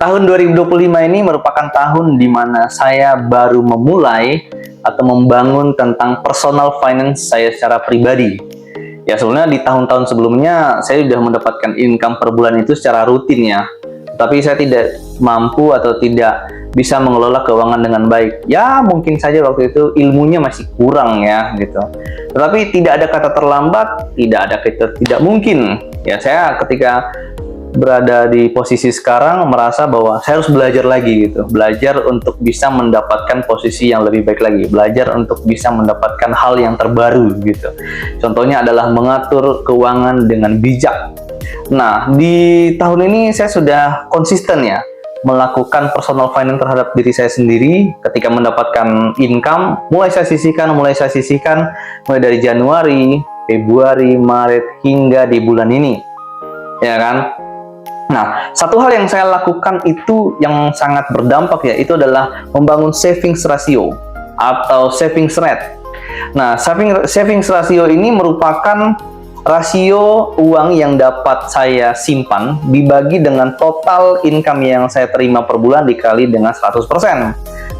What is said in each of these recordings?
Tahun 2025 ini merupakan tahun di mana saya baru memulai atau membangun tentang personal finance saya secara pribadi. Ya, sebenarnya di tahun-tahun sebelumnya saya sudah mendapatkan income per bulan itu secara rutin ya. Tapi saya tidak mampu atau tidak bisa mengelola keuangan dengan baik. Ya, mungkin saja waktu itu ilmunya masih kurang ya gitu. Tetapi tidak ada kata terlambat, tidak ada kata tidak mungkin. Ya, saya ketika berada di posisi sekarang merasa bahwa saya harus belajar lagi gitu, belajar untuk bisa mendapatkan posisi yang lebih baik lagi, belajar untuk bisa mendapatkan hal yang terbaru gitu. Contohnya adalah mengatur keuangan dengan bijak. Nah, di tahun ini saya sudah konsisten ya melakukan personal finance terhadap diri saya sendiri. Ketika mendapatkan income, mulai saya sisihkan mulai dari Januari, Februari, Maret hingga di bulan ini, ya kan. Nah, satu hal yang saya lakukan itu yang sangat berdampak ya, itu adalah membangun savings ratio atau savings rate. Nah, savings ratio ini merupakan rasio uang yang dapat saya simpan dibagi dengan total income yang saya terima per bulan dikali dengan 100%.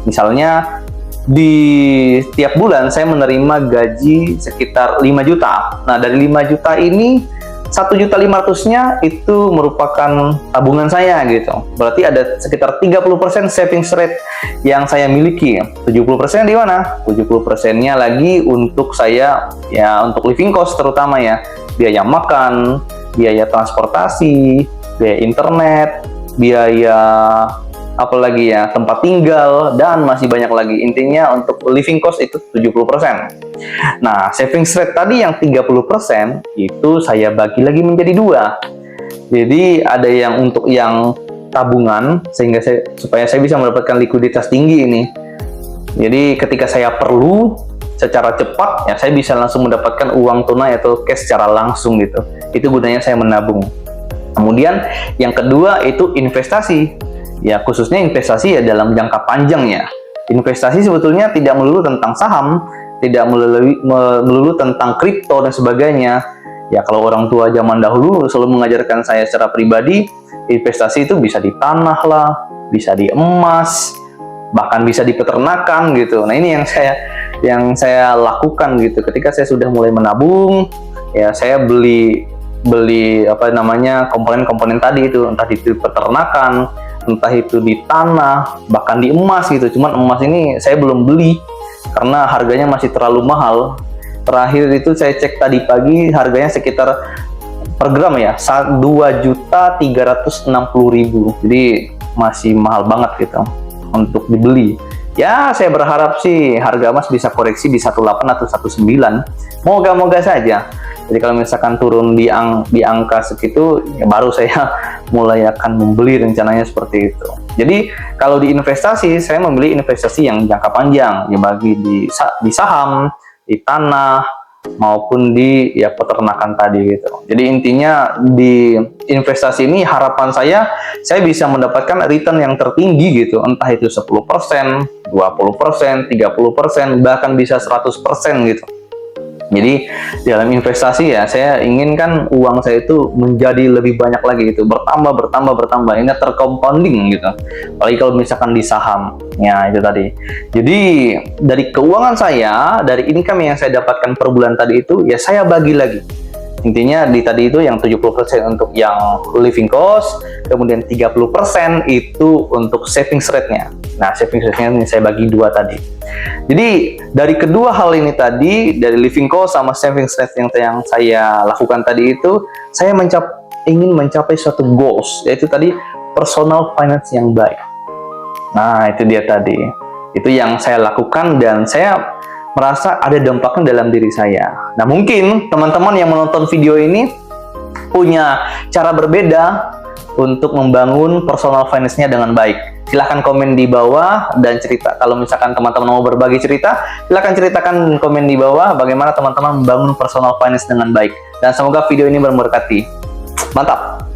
Misalnya, di tiap bulan saya menerima gaji sekitar 5 juta. Nah, dari 5 juta ini 1.500.000-nya itu merupakan tabungan saya gitu. Berarti ada sekitar 30% savings rate yang saya miliki. 70% di mana? 70%-nya lagi untuk saya ya, untuk living cost terutama ya. Biaya makan, biaya transportasi, biaya internet, biaya apalagi ya, tempat tinggal, dan masih banyak lagi. Intinya untuk living cost itu 70%. Nah, savings rate tadi yang 30% itu saya bagi lagi menjadi dua. Jadi ada yang untuk yang tabungan, sehingga supaya saya bisa mendapatkan likuiditas tinggi ini. Jadi ketika saya perlu secara cepat, ya saya bisa langsung mendapatkan uang tunai atau cash secara langsung gitu. Itu gunanya saya menabung. Kemudian yang kedua itu investasi. Ya, khususnya investasi ya dalam jangka panjang ya. Investasi sebetulnya tidak melulu tentang saham, tidak melulu tentang kripto dan sebagainya. Ya, kalau orang tua zaman dahulu selalu mengajarkan saya secara pribadi, investasi itu bisa di tanah lah, bisa di emas, bahkan bisa di peternakan gitu. Nah, ini yang saya lakukan gitu. Ketika saya sudah mulai menabung, ya saya beli apa namanya komponen-komponen tadi itu, entah di peternakan, entah itu di tanah, bahkan di emas gitu. Cuman emas ini saya belum beli karena harganya masih terlalu mahal. Terakhir itu saya cek tadi pagi harganya sekitar per gram ya 2.360.000. Jadi masih mahal banget gitu untuk dibeli. Ya, saya berharap sih harga emas bisa koreksi di 18 atau 19. Moga-moga saja. Jadi kalau misalkan turun di angka segitu, ya baru saya mulai akan membeli, rencananya seperti itu. Jadi kalau di investasi, saya membeli investasi yang jangka panjang, ya bagi di saham, di tanah, maupun di ya peternakan tadi gitu. Jadi intinya di investasi ini harapan saya bisa mendapatkan return yang tertinggi gitu, entah itu 10%, 20%, 30%, bahkan bisa 100% gitu. Jadi dalam investasi ya saya inginkan uang saya itu menjadi lebih banyak lagi gitu, bertambah. Ini tercompounding gitu. Apalagi kalau misalkan di saham, ya itu tadi. Jadi dari keuangan saya, dari income yang saya dapatkan per bulan tadi itu, ya saya bagi lagi. Intinya di tadi itu yang 70% untuk yang living cost, kemudian 30% itu untuk savings rate-nya. Nah, savings rate-nya ini saya bagi dua tadi. Jadi dari kedua hal ini tadi, dari living cost sama savings rate yang saya lakukan tadi itu, saya ingin mencapai suatu goals, yaitu tadi personal finance yang baik. Nah, itu dia tadi. Itu yang saya lakukan dan saya merasa ada dampaknya dalam diri saya. Nah, mungkin teman-teman yang menonton video ini punya cara berbeda untuk membangun personal finance-nya dengan baik. Silahkan komen di bawah dan cerita. Kalau misalkan teman-teman mau berbagi cerita, silahkan ceritakan komen di bawah bagaimana teman-teman membangun personal finance dengan baik. Dan semoga video ini berberkati. Mantap!